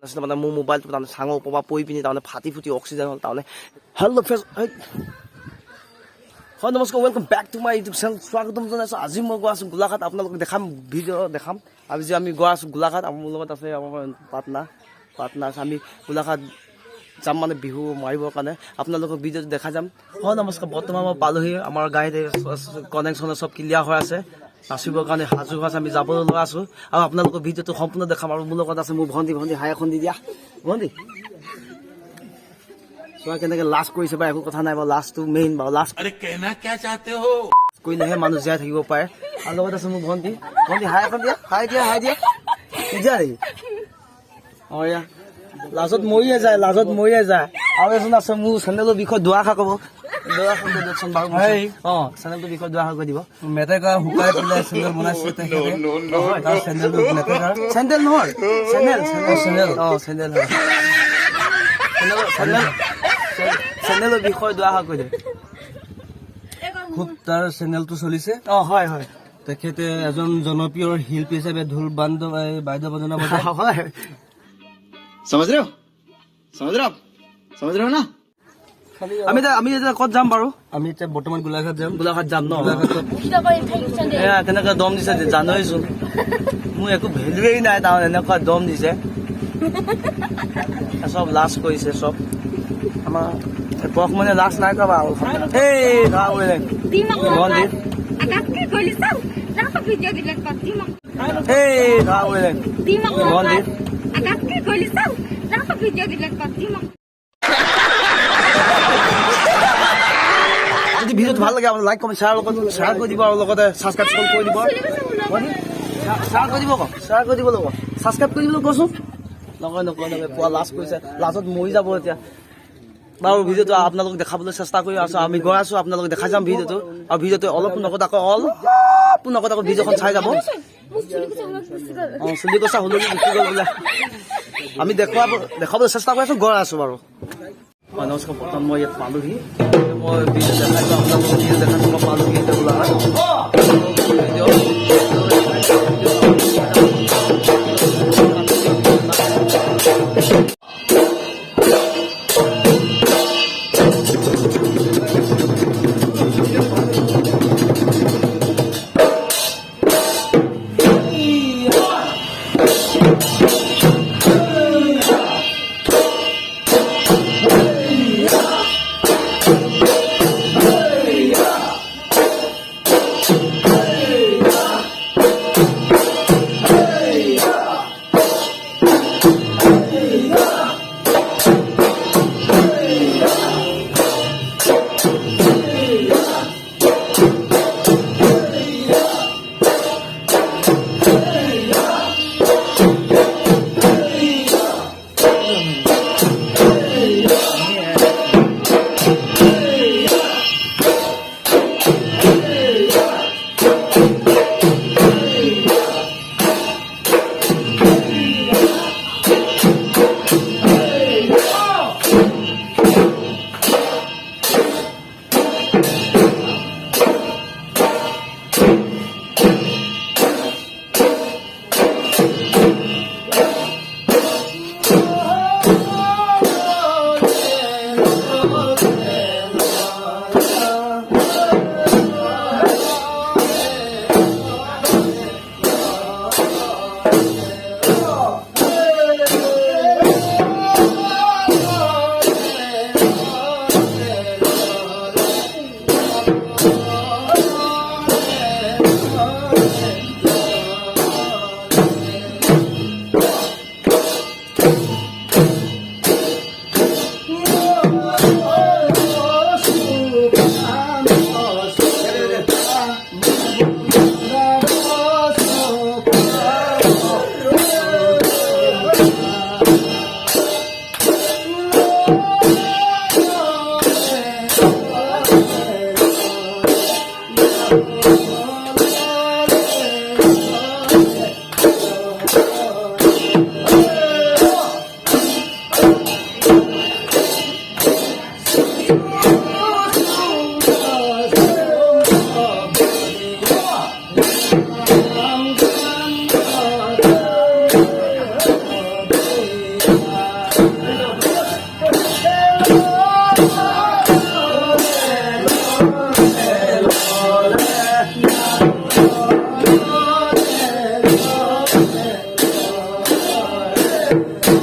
মানে মোৰ মোবাইলটো তাৰমানে চাঙৰ ওপৰৰ পৰা পৰি পিনি তাৰমানে ফাটি ফুটি অক্সিজেন হ'ল তাৰমানে হেল্ল' ফ্ৰেছ হয় নমস্কাৰ welcome back to my YouTube channel স্বাগতম জনাইছোঁ। আজি মই গৈ আছোঁ গোলাঘাট, আপোনালোকক দেখাম ভিডিঅ' দেখাম। আজি আমি গৈ আছোঁ গোলাঘাট, মোৰ লগত আছে আমাৰ পাৰ্টনাৰ আমি গোলাঘাট যাম মানে বিহু মাৰিবৰ কাৰণে, আপোনালোকক ভিডিঅ'টো দেখা যাম। হয় নমস্কাৰ, বৰ্তমান মই পালোহি, আমাৰ গাড়ীত কানেকশ্যন চব ক্লিয়াৰ হৈ আছে, নাচিবৰ কাৰণে সাজু হৈ আছে, আমি যাবলৈ লৈ আছোঁ আৰু আপোনালোকৰ ভিডিঅ'টো সম্পূৰ্ণ দেখাম। আৰু মোৰ লগত আছে মোৰ ভণ্টি হাই এখন দি দিয়া ভণ্টি। চোৱা কেনেকে লাজ কৰিছে বা একো কথা নাই বাৰু, লাজটো মেইন বাৰু, লাজ কৰিলেহে মানুহ জীয়াই থাকিব পাৰে। আৰু লগত আছে মোৰ ভণ্টি হাই এখন দিয়া, হাই দিয়া নিদিয়া নেকি? অঁ এয়া লাজত মৰিয়ে যায়। আৰু এজন আছে মোৰ চেনেলৰ বিষয়ে দুআষাৰ ক'ব, দিয়কচোন বাৰু। অঁ চেনেলটোৰ বিষয়ে দুআষাৰ কৈ দিব। মেটেকা শুকাই পেলাই চেন্দেল বনাইছে চেণ্ডেল নহয় চেণ্ডেল চেণ্ডেলৰ বিষয়ে দুআষাৰ কৈ দিয়ে। খুব তাৰ চেনেলটো চলিছে। অঁ হয় তেখেতে এজন জনপ্ৰিয় শিল্পী হিচাপে ঢোল বাদ্য বজনা বজায়। হয় समझ रहे हो ना। আমি এতিয়া ক'ত যাম বাৰু? আমি এতিয়া বৰ্তমান গোলাঘাট যাম ন? এয়া কেনেকৈ দম দিছে জানইচোন, মোৰ একো ভেলুৱেই নাই, তাৰমানে এনেকুৱা দম দিছে, চব লাজ কৰিছে চব। আমাৰ পৰশ মানে লাজ নাই কৰা আৰু যদি ভিডিঅ'টো ভাল লাগে আপোনাৰ লাইক কমেণ্ট শ্বেয়াৰ কৰি দিব আৰু লগতে ছাবস্ক্ৰাইব কৰি দিব। শ্বেয়াৰ কৰি দিব লাগিব, ছাবস্ক্ৰাইব কৰি দিবলৈ কৈছোঁ। নকয় পুৱা লাজ কৰিছে, লাজত মৰি যাব এতিয়া। বাৰু ভিডিঅ'টো আপোনালোকক দেখাবলৈ চেষ্টা কৰি আছোঁ, আমি গৈ আছোঁ, আপোনালোকক দেখাই যাম ভিডিঅ'টো। আৰু ভিডিঅ'টো অলপ নকটাকৈ ভিডিঅ'খন চাই যাব। অঁ চুলি কচা হুলুলি গুচি গ'ল বোলে, আমি দেখাবলৈ চেষ্টা কৰি আছোঁ, গৈ আছোঁ বাৰু। হয় নমস্কাৰ, প্ৰথম মই ইয়াত পালোহি, মই ভিডিঅ' দেখাইছোঁ আপোনালোকক, মই পালোহি এতিয়া গোলাঘাট। Thank you.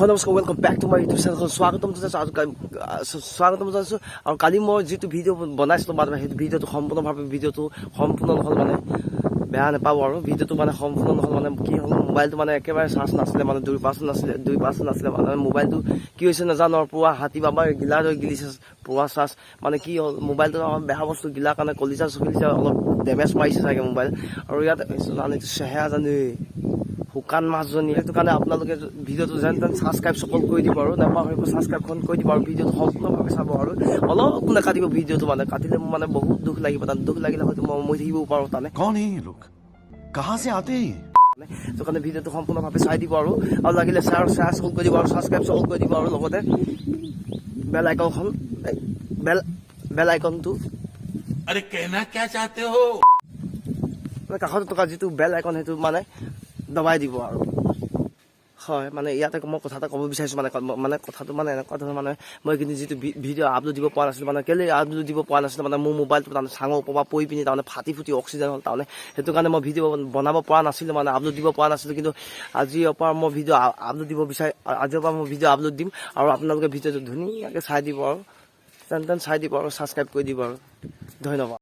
নমস্কাৰ welcome back to my YouTube channel স্বাগতম জনাইছোঁ আৰু কালি মই যিটো ভিডিঅ' বনাইছিলোঁ মানে সেইটো ভিডিঅ'টো সম্পূৰ্ণভাৱে সম্পূৰ্ণ নহ'ল মানে বেয়া নাপাব আৰু ভিডিঅ'টো মানে সম্পূৰ্ণ নহ'ল মানে কি হ'ল মোবাইলটো মানে একেবাৰে চাৰ্জ নাছিলে মানে 2% নাছিলে মানে মোবাইলটো কি হৈছে নাজানো আৰু পুৰা হাতী বাবা গিলা হৈ গিলিছে পুৰা চাৰ্জ মানে কি হ'ল মোবাইলটো বেয়া বস্তু গিলা কাৰণে কলিজা চলিজা অলপ ডেমেজ মাৰিছে চাগে মোবাইল আৰু ইয়াত চেহেৰা জানি শুকান মাছজনী সেইটো কাৰণে আপোনালোকে ভিডিঅ'টো যেন তেন ছাবস্ক্ৰাইব সকল কৰি দিব আৰু নাপাহৰিব ছাবস্ক্ৰাইবখন কৰি দিব আৰু ভিডিঅ'টো সম্পূৰ্ণভাৱে চাব আৰু অলপ নাকাটিব ভিডিঅ'টো মানে কাটিলে মোৰ মানে বহুত দুখ লাগিব তাত দুখ লাগিলে হয়তো মই মৰি থাকিবও পাৰোঁ তানে कौन है ये लोग कहाँ से आते हैं সেইটো কাৰণে ভিডিঅ'টো সম্পূৰ্ণভাৱে চাই দিব আৰু লাগিলে শ্বেয়াৰ সকল কৰি দিব আৰু ছাবস্ক্ৰাইব সকল কৰি দিব আৰু লগতে বেল আইকনটো अरे कहना क्या चाहते हो কাষত থকা যিটো বেল আইকন সেইটো মানে দবাই দিব আৰু হয় মানে ইয়াতে মই কথা এটা ক'ব বিচাৰিছোঁ মানে কথাটো মানে এনেকুৱা ধৰণৰ মানে মই কিন্তু যিটো ভিডিঅ' আপলোড দিব পৰা নাছিলোঁ মানে কেলৈ আপলোড দিব পৰা নাছিলোঁ মানে মোৰ মোবাইলটো তাৰমানে চাঙৰ ওপৰৰ পৰা পৰি পিনি তাৰমানে ফাটি অক্সিজেন হ'ল তাৰমানে সেইটো কাৰণে মই ভিডিঅ' বনাব পৰা নাছিলোঁ মানে আপলোড দিব পৰা নাছিলোঁ কিন্তু আজিৰ পৰা মই ভিডিঅ' আপলোড দিব আজিৰ পৰা মই ভিডিঅ' আপলোড দিম আৰু আপোনালোকে ভিডিঅ'টো ধুনীয়াকৈ চাই দিব আৰু তেন চাই দিব আৰু ছাবস্ক্ৰাইব কৰি দিব আৰু ধন্যবাদ।